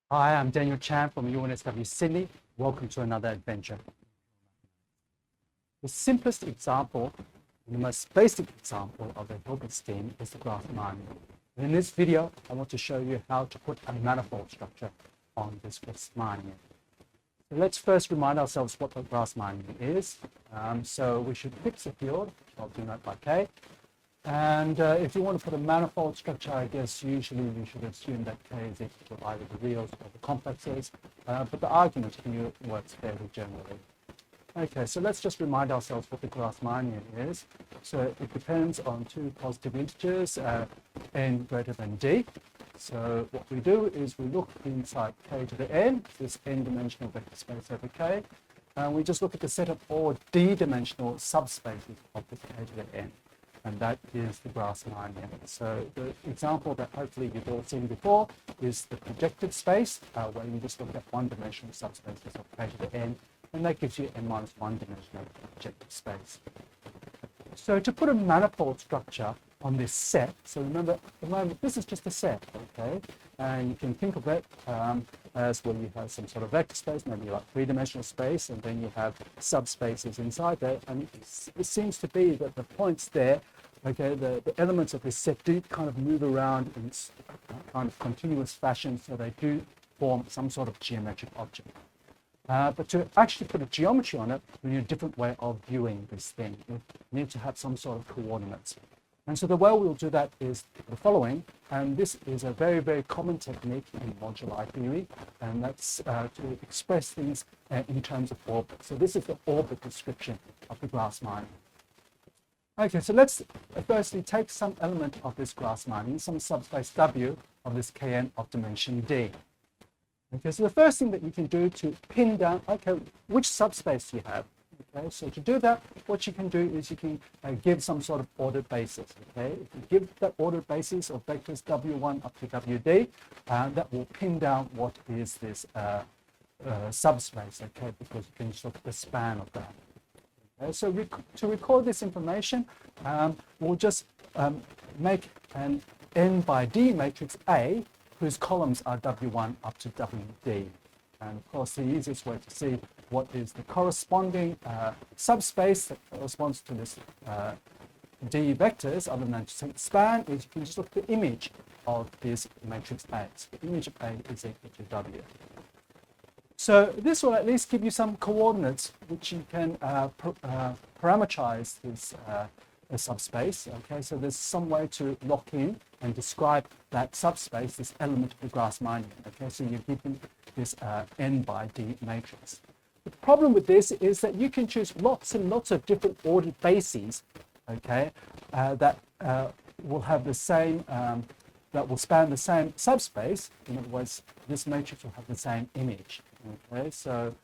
Hi, I'm Daniel Chan from UNSW Sydney. Welcome to another adventure. The simplest example, the most basic example of the Hilbert scheme is the Grassmannian. In this video, I want to show you how to put a manifold structure on this Grassmannian. So let's first remind ourselves what the Grassmannian is. So we should fix a field, I'll do that by K. And if you want to put a manifold structure, I guess usually you should assume that K is equal to either the reals or the complexes, but the argument here works fairly generally. Okay, so let's just remind ourselves what the Grassmannian is. So it depends on two positive integers, n greater than d. So what we do is we look inside K to the n, this n-dimensional vector space over K, and we just look at the set of all d-dimensional subspaces of this K to the n. And that is the Grassmannian. So the example that hopefully you've all seen before is the projective space, where you just look at one-dimensional subspaces of K to the n, and that gives you n minus one-dimensional projective space. So to put a manifold structure on this set, so remember at the moment this is just a set, okay? And you can think of it as where you have some sort of vector space, maybe like three-dimensional space, and then you have subspaces inside there. And it seems to be that the points there, okay, the elements of this set do kind of move around in kind of continuous fashion, so they do form some sort of geometric object. But to actually put a geometry on it, we need a different way of viewing this thing. We need to have some sort of coordinates. And so the way we'll do that is the following, and this is a very, very common technique in moduli theory, and that's to express things in terms of orbit. So this is the orbit description of the Grassmannian. Okay, so let's firstly take some element of this Grassmannian, some subspace W of this Kn of dimension D. Okay, so the first thing that you can do to pin down, okay, which subspace do you have? Okay, so to do that, what you can do is you can give some sort of ordered basis. Okay, if you give that ordered basis of vectors W1 up to WD, that will pin down what is this subspace. Okay, because you can just look at the span of that. Okay, so to record this information, we'll just make an n by d matrix A whose columns are W1 up to WD. And of course, the easiest way to see what is the corresponding subspace that corresponds to this D vectors, other than just span, is you can just look at the image of this matrix A. So the image of A is equal to W. So this will at least give you some coordinates which you can parametrize this subspace. Okay, so there's some way to lock in and describe that subspace, this element of the Grassmannian. Okay, so you're given this n by d matrix. The problem with this is that you can choose lots and lots of different ordered bases, okay, that will have the same, that will span the same subspace. In other words, this matrix will have the same image. Okay, so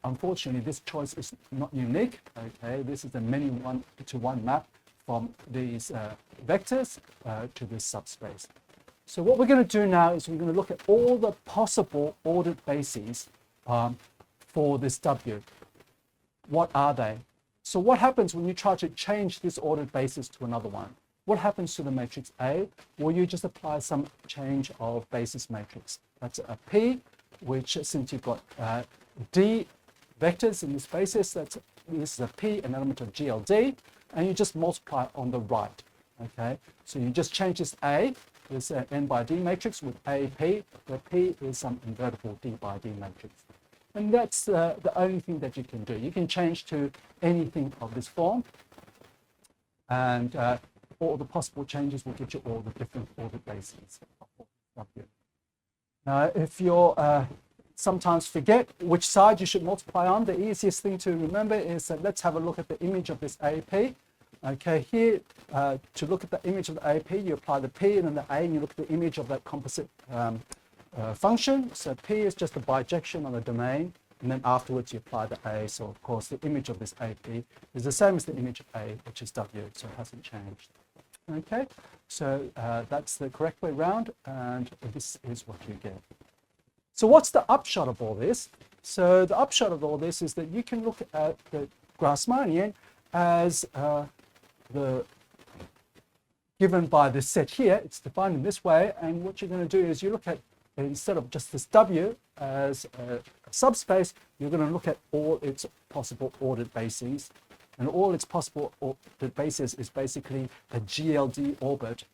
unfortunately, this choice is not unique. Okay, this is a many one-to-one map from these vectors to this subspace. So what we're going to do now is we're going to look at all the possible ordered bases for this W. What are they? So what happens when you try to change this ordered basis to another one? What happens to the matrix A? Well, you just apply some change of basis matrix. That's a P, which since you've got D vectors in this basis, this is a P, an element of GLD, and you just multiply on the right. Okay, so you just change this A, this n by d matrix with AP, where P is some invertible d by d matrix. And that's the only thing that you can do. You can change to anything of this form, and all the possible changes will get you all the different ordered bases of W. Now, if you're sometimes forget which side you should multiply on, the easiest thing to remember is that let's have a look at the image of this AP. Okay, here, to look at the image of the AP, you apply the P and then the A, and you look at the image of that composite function. So P is just a bijection on the domain, and then afterwards you apply the A. So of course, the image of this AP is the same as the image of A, which is W, so it hasn't changed. Okay, so that's the correct way around, and this is what you get. So what's the upshot of all this? So the upshot of all this is that you can look at the Grassmannian as given by this set here. It's defined in this way, and what you're going to do is you look at instead of just this W as a subspace, you're going to look at all its possible ordered bases. And all its possible ordered bases is basically a GLD orbit,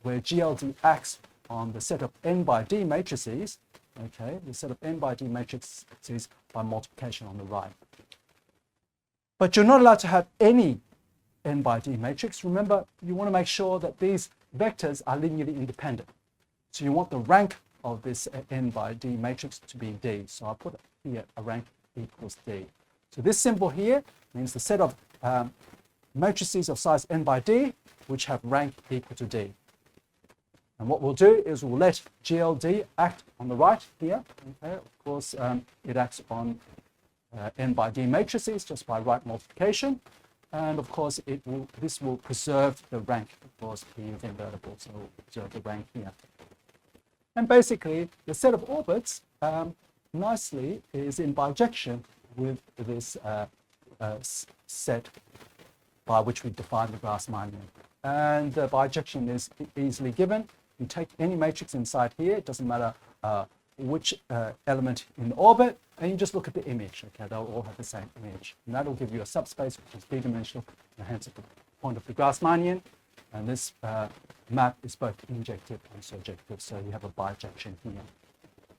where GLD acts on the set of n by d matrices, okay, the set of n by d matrices by multiplication on the right. But you're not allowed to have any n by d matrix. Remember, you want to make sure that these vectors are linearly independent. So you want the rank of this n by d matrix to be d. So I'll put here a rank equals d. So this symbol here means the set of matrices of size n by d which have rank equal to d. And what we'll do is we'll let GLD act on the right here. Okay, of course, it acts on n by d matrices just by right multiplication. And of course, this will preserve the rank. Of course, P is invertible, so we'll preserve the rank here. And basically, the set of orbits nicely is in bijection with this set by which we define the Grassmannian. And the bijection is easily given. You take any matrix inside here, it doesn't matter which element in the orbit, and you just look at the image. Okay, they'll all have the same image. And that'll give you a subspace which is d-dimensional, and hence at the point of the Grassmannian. And this map is both injective and surjective, so you have a bijection here.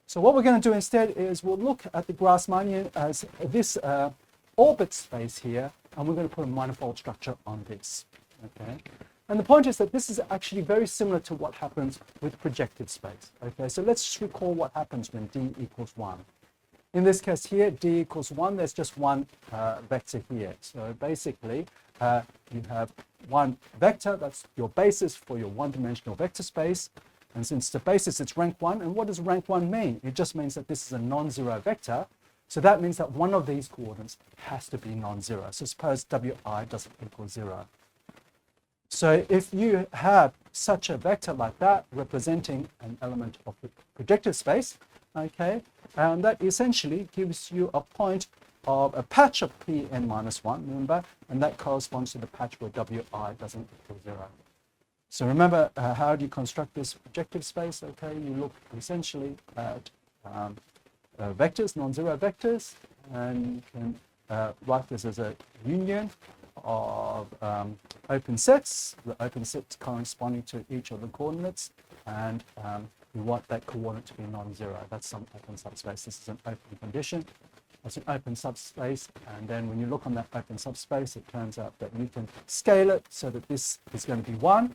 So what we're going to do instead is we'll look at the Grassmannian as this orbit space here, and we're going to put a manifold structure on this. Okay, and the point is that this is actually very similar to what happens with projective space. Okay, so let's just recall what happens when d equals 1. In this case here, d equals 1, there's just one vector here. So basically, you have one vector, that's your basis for your one-dimensional vector space. And since the basis is rank 1, and what does rank 1 mean? It just means that this is a non-zero vector. So that means that one of these coordinates has to be non-zero. So suppose wi doesn't equal 0. So if you have such a vector like that representing an element of the projective space, okay, that essentially gives you a point of a patch of Pn minus 1, remember, and that corresponds to the patch where wi doesn't equal 0. So remember, how do you construct this projective space? Okay, you look essentially at vectors, non-zero vectors, and you can write this as a union of open sets, the open sets corresponding to each of the coordinates, and you want that coordinate to be non-zero. That's some open subspace. This is an open condition. That's an open subspace, and then when you look on that open subspace, it turns out that you can scale it so that this is going to be 1,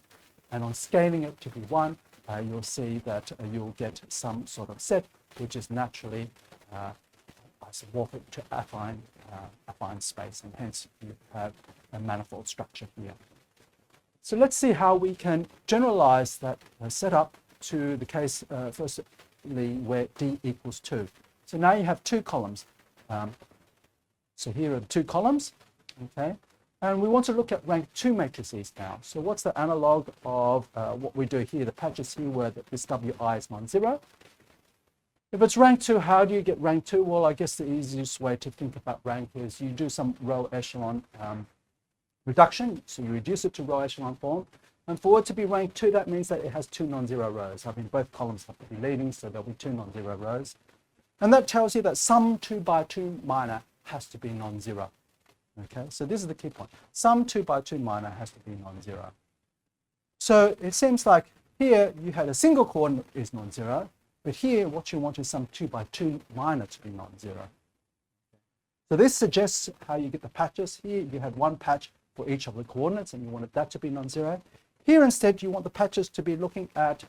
and on scaling it to be 1, you'll see that you'll get some sort of set which is naturally isomorphic to affine space, and hence you have a manifold structure here. So let's see how we can generalize that setup to the case, firstly, where d equals 2. So now you have two columns. So here are the two columns, okay? And we want to look at rank 2 matrices now. So what's the analog of what we do here? The patches here where this wi is non-zero. If it's rank 2, how do you get rank 2? Well, I guess the easiest way to think about rank is you do some row echelon reduction. So you reduce it to row echelon form. And for it to be rank 2, that means that it has 2 non-zero rows. I mean, both columns have to be leading, so there'll be 2 non-zero rows. And that tells you that some 2 by 2 minor has to be non-zero. Okay, so this is the key point. Some 2 by 2 minor has to be non-zero. So it seems like here you had a single coordinate is non-zero, but here what you want is some 2 by 2 minor to be non-zero. So this suggests how you get the patches. Here you had one patch for each of the coordinates and you wanted that to be non-zero. Here instead you want the patches to be looking at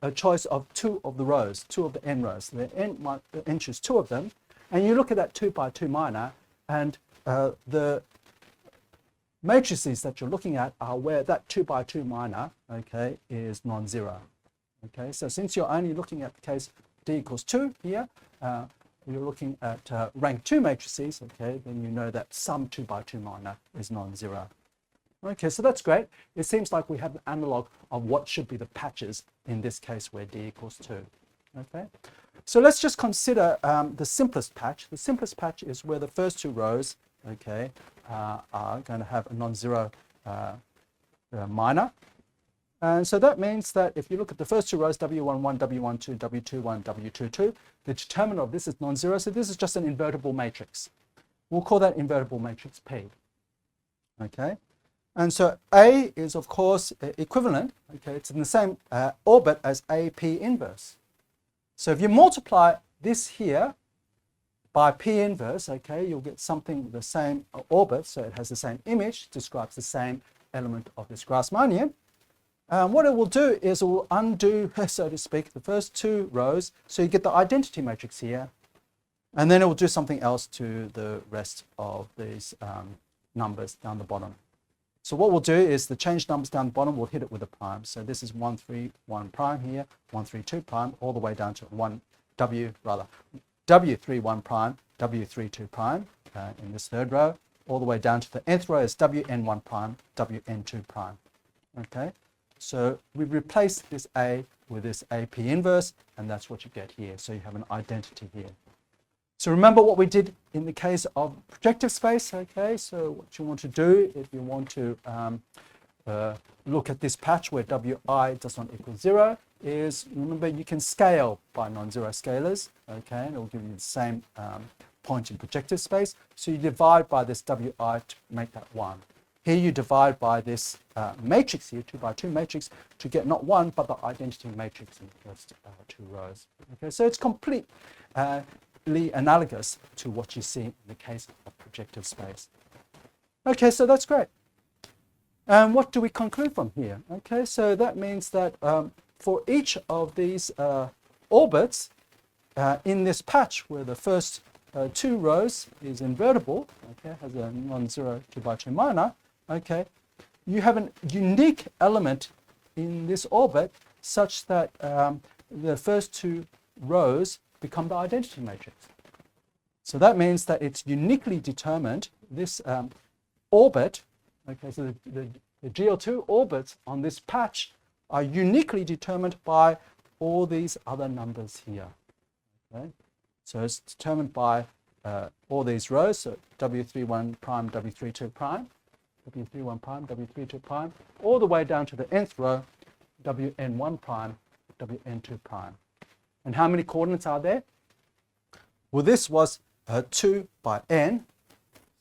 a choice of 2 of the rows, 2 of the n rows. So the n choose 2 of them, and you look at that 2 by 2 minor, and the matrices that you're looking at are where that 2 by 2 minor, okay, is non-zero. Okay, so since you're only looking at the case d equals 2 here, you're looking at rank 2 matrices, okay, then you know that some 2 by 2 minor is non-zero. Okay, so that's great. It seems like we have an analog of what should be the patches in this case where d equals 2. Okay, so let's just consider the simplest patch. The simplest patch is where the first 2 rows, okay, are going to have a non-zero minor. And so that means that if you look at the first two rows, W11, W12, W21, W22, the determinant of this is non-zero. So this is just an invertible matrix. We'll call that invertible matrix P. Okay. And so A is, of course, equivalent. Okay. It's in the same orbit as AP inverse. So if you multiply this here by P inverse, okay, you'll get something with the same orbit. So it has the same image, describes the same element of this Grassmannian. What it will do is it will undo, so to speak, the first two rows. So you get the identity matrix here. And then it will do something else to the rest of these numbers down the bottom. So what we'll do is the changed numbers down the bottom, we'll hit it with a prime. So this is 131 prime here, 132 prime, all the way down to W31 prime, W32 prime in this third row, all the way down to the nth row is WN1 prime, WN2 prime. Okay. So we replace this A with this AP inverse, and that's what you get here. So you have an identity here. So remember what we did in the case of projective space, okay? So what you want to do if you want to look at this patch where Wi does not equal 0 is, remember, you can scale by non-zero scalars, okay? And it will give you the same point in projective space. So you divide by this Wi to make that 1. Here you divide by this matrix here, 2 by 2 matrix, to get not 1, but the identity matrix in the first two rows. Okay, so it's completely analogous to what you see in the case of projective space. Okay, so that's great. And what do we conclude from here? Okay, so that means that for each of these orbits in this patch where the first two rows is invertible, okay, has a non-zero 2 by 2 minor, okay, you have a unique element in this orbit such that the first two rows become the identity matrix. So that means that it's uniquely determined, this orbit, okay, so the GL2 orbits on this patch are uniquely determined by all these other numbers here. Okay? So it's determined by all these rows, so W31 prime, W32 prime, W31 prime, W32 prime, all the way down to the nth row, WN1 prime, WN2 prime. And how many coordinates are there? Well, this was 2 by n,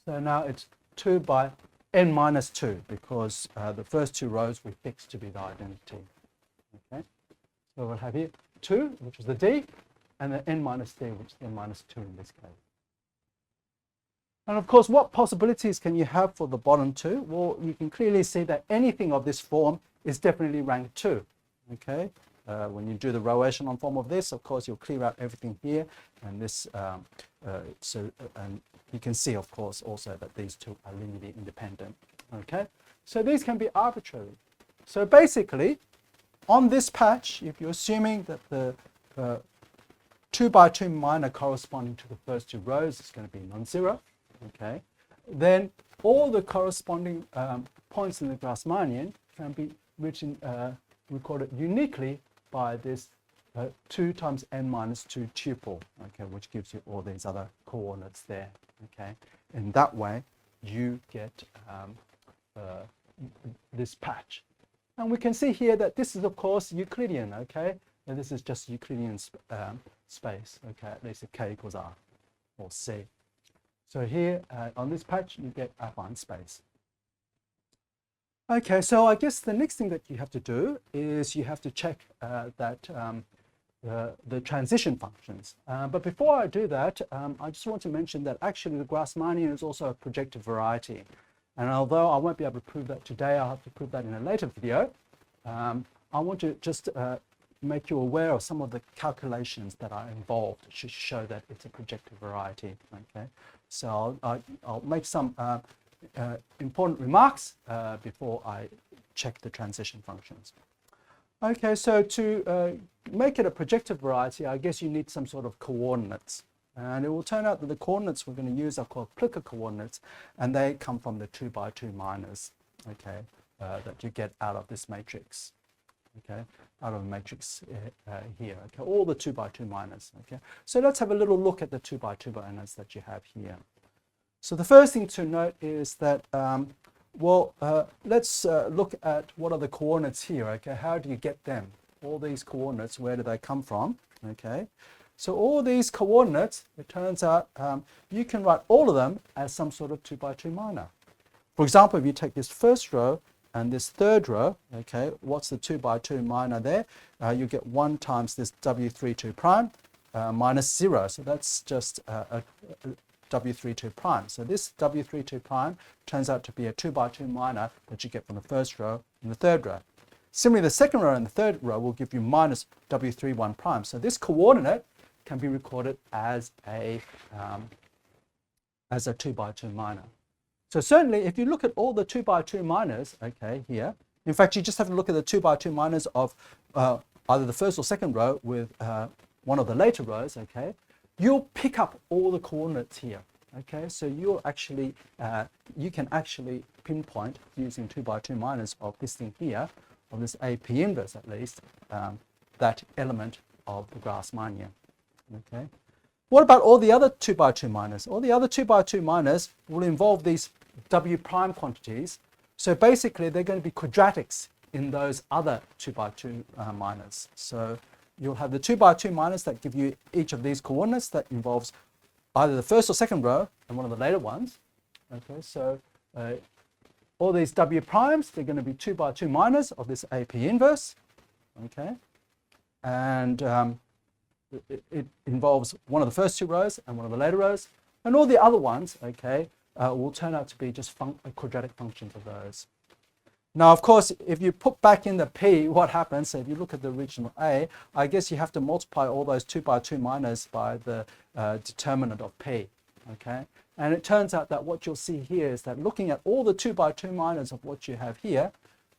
so now it's 2 by n minus 2 because the first two rows we fixed to be the identity. Okay, so we'll have here 2, which is the D, and the n minus D, which is n minus 2 in this case. And of course, what possibilities can you have for the bottom two? Well, you can clearly see that anything of this form is definitely rank 2. Okay, when you do the row echelon form of this, of course, you'll clear out everything here, and this. And you can see, of course, also that these two are linearly independent. Okay, so these can be arbitrary. So basically, on this patch, if you're assuming that the 2 by 2 minor corresponding to the first two rows is going to be non-zero, okay, then all the corresponding points in the Grassmannian can be recorded uniquely by this 2 times n minus 2 tuple, okay, which gives you all these other coordinates there, okay. In that way, you get this patch. And we can see here that this is, of course, Euclidean, okay. And this is just Euclidean space, okay, at least if k equals r or c. So here on this patch, you get affine space. Okay, so I guess the next thing that you have to do is you have to check that the transition functions. But before I do that, I just want to mention that actually the Grassmannian is also a projective variety. And although I won't be able to prove that today, I'll have to prove that in a later video. I want to just make you aware of some of the calculations that are involved to show that it's a projective variety. Okay, so I'll make some important remarks before I check the transition functions. Okay, so to make it a projective variety, I guess you need some sort of coordinates. And it will turn out that the coordinates we're going to use are called Plicker coordinates, and they come from the 2 by 2 minors, okay, that you get out of this matrix, okay, out of the matrix here, okay, all the 2 by 2 minors, okay. So let's have a little look at the 2 by 2 minors that you have here. So the first thing to note is that Well, let's look at what are the coordinates here, okay? How do you get them? All these coordinates, where do they come from, okay? So all these coordinates, it turns out you can write all of them as some sort of 2 by 2 minor. For example, if you take this first row and this third row, okay, what's the 2 by 2 minor there? You get 1 times this W32 prime minus 0. So that's just a W32 prime. So this W32 prime turns out to be a 2 by 2 minor that you get from the first row and the third row. Similarly, the second row and the third row will give you minus W31 prime. So this coordinate can be recorded as a 2 by 2 minor. So certainly, if you look at all the 2 by 2 minors, okay, here, in fact, you just have to look at the 2 by 2 minors of either the first or second row with one of the later rows, okay, you'll pick up all the coordinates here, okay? So you'll actually, you can actually pinpoint using 2 by 2 minors of this thing here, of this AP inverse at least, that element of the Grassmannian, okay? What about all the other 2 by 2 minors? All the other 2 by 2 minors will involve these W prime quantities. So basically, they're going to be quadratics in those other 2 by 2 minors. So you'll have the 2 by 2 minors that give you each of these coordinates that involves either the first or second row and one of the later ones. Okay, so all these W primes, they're going to be 2 by 2 minors of this AP inverse. Okay, and it involves one of the first 2 rows and one of the later rows, and all the other ones, okay, will turn out to be just quadratic functions of those. Now, of course, if you put back in the P, what happens? So if you look at the original A, I guess you have to multiply all those 2 by 2 minors by the determinant of P, okay? And it turns out that what you'll see here is that looking at all the 2 by 2 minors of what you have here,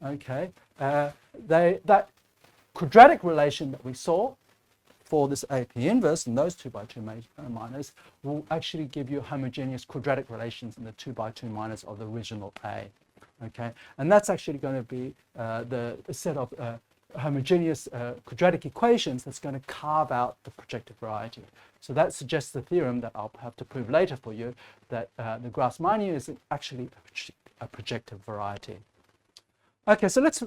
okay, that quadratic relation that we saw for this AP inverse and those 2 by 2 minors will actually give you homogeneous quadratic relations in the 2 by 2 minors of the original A. Okay, and that's actually going to be the set of homogeneous quadratic equations that's going to carve out the projective variety. So that suggests the theorem that I'll have to prove later for you, that the Grassmannian is actually a projective variety. Okay, so let's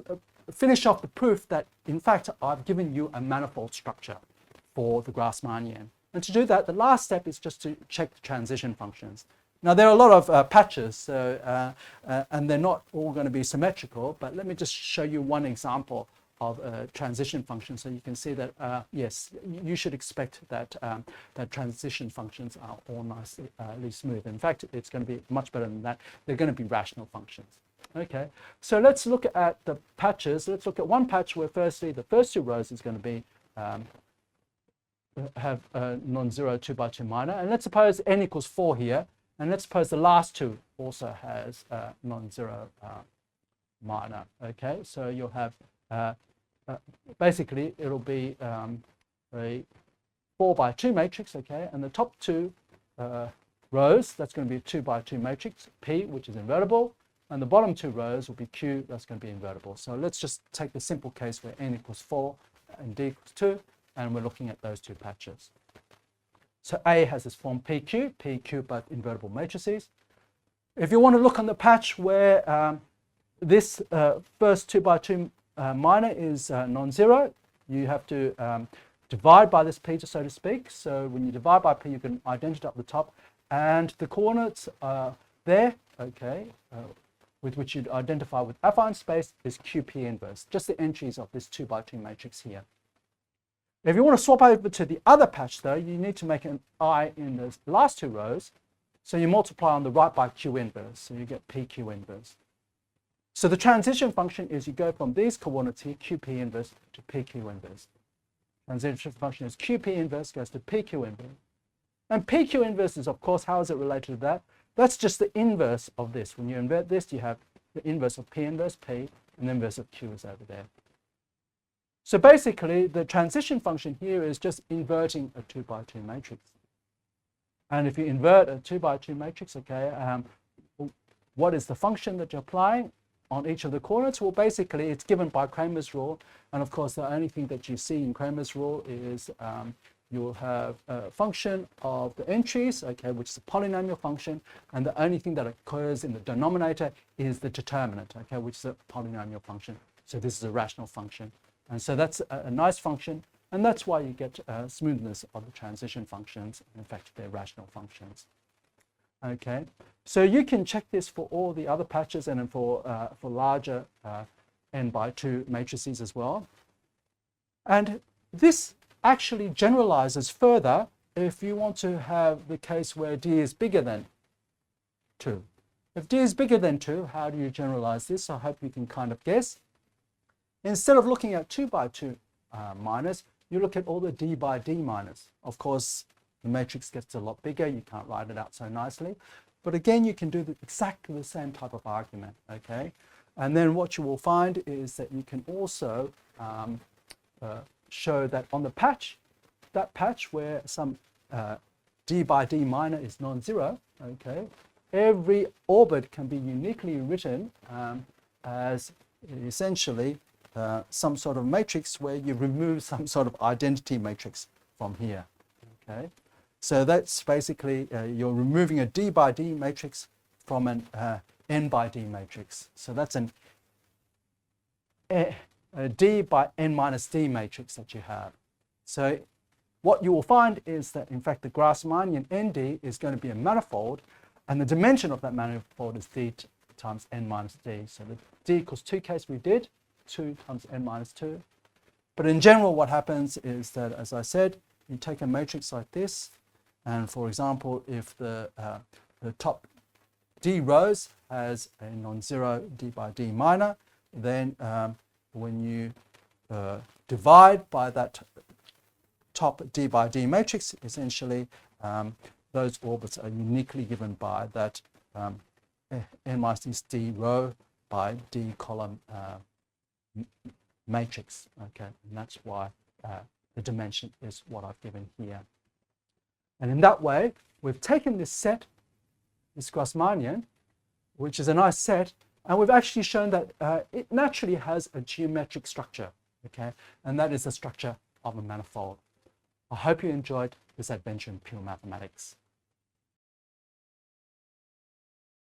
finish off the proof that, in fact, I've given you a manifold structure for the Grassmannian. And to do that, the last step is just to check the transition functions. Now, there are a lot of patches, so, and they're not all going to be symmetrical, but let me just show you one example of a transition function so you can see that, yes, you should expect that, that transition functions are all nicely smooth. In fact, it's going to be much better than that. They're going to be rational functions. Okay, so let's look at the patches. Let's look at one patch where firstly the first 2 rows is going to be have a non-zero 2 by 2 minor, and let's suppose n equals 4 here, and let's suppose the last 2 also has non-zero minor. Okay, so you'll have basically it'll be a 4 by 2 matrix. Okay, and the top 2 rows, that's going to be a 2 by 2 matrix P, which is invertible, and the bottom 2 rows will be Q, that's going to be invertible. So let's just take the simple case where n equals 4 and d equals 2, and we're looking at those 2 patches. So A has this form PQ, but invertible matrices. If you want to look on the patch where this first 2 by 2 minor is non-zero, you have to divide by this P, so to speak. So when you divide by P, you can ident up the top, and the coordinates there, okay, with which you'd identify with affine space is QP inverse, just the entries of this 2 by 2 matrix here. If you want to swap over to the other patch, though, you need to make an I in the last 2 rows. So you multiply on the right by Q inverse, so you get PQ inverse. So the transition function is you go from these coordinates here, QP inverse, to PQ inverse. Transition function is QP inverse goes to PQ inverse. And PQ inverse is, of course, how is it related to that? That's just the inverse of this. When you invert this, you have the inverse of P inverse P, and the inverse of Q is over there. So basically, the transition function here is just inverting a 2 by 2 matrix. And if you invert a 2 by 2 matrix, okay, what is the function that you're applying on each of the coordinates? Well, basically, it's given by Cramer's rule. And of course, the only thing that you see in Cramer's rule is you'll have a function of the entries, okay, which is a polynomial function, and the only thing that occurs in the denominator is the determinant, okay, which is a polynomial function. So this is a rational function. And so that's a nice function, and that's why you get smoothness of the transition functions. In fact, they're rational functions. Okay, so you can check this for all the other patches and for larger n by 2 matrices as well. And this actually generalizes further if you want to have the case where d is bigger than 2. If d is bigger than 2, how do you generalize this? I hope you can kind of guess. Instead of looking at 2 by 2 minus, you look at all the d by d minus. Of course, the matrix gets a lot bigger. You can't write it out so nicely. But again, you can do exactly the same type of argument, okay? And then what you will find is that you can also show that on the patch, that patch where some d by d minor is non-zero, okay, every orbit can be uniquely written as essentially some sort of matrix where you remove some sort of identity matrix from here, okay? So that's basically, you're removing a d by d matrix from an n by d matrix. So that's a d by n minus d matrix that you have. So what you will find is that, in fact, the Grassmannian ND is going to be a manifold, and the dimension of that manifold is d times n minus d. So the d equals 2 case we did, 2 times n minus 2. But in general, what happens is that, as I said, you take a matrix like this, and for example, if the top d rows has a non-zero d by d minor, then when you divide by that top d by d matrix, essentially those orbits are uniquely given by that n minus d row by d column matrix, okay? And that's why the dimension is what I've given here. And in that way, we've taken this set, this Grassmannian, which is a nice set, and we've actually shown that it naturally has a geometric structure, okay? And that is the structure of a manifold. I hope you enjoyed this adventure in pure mathematics.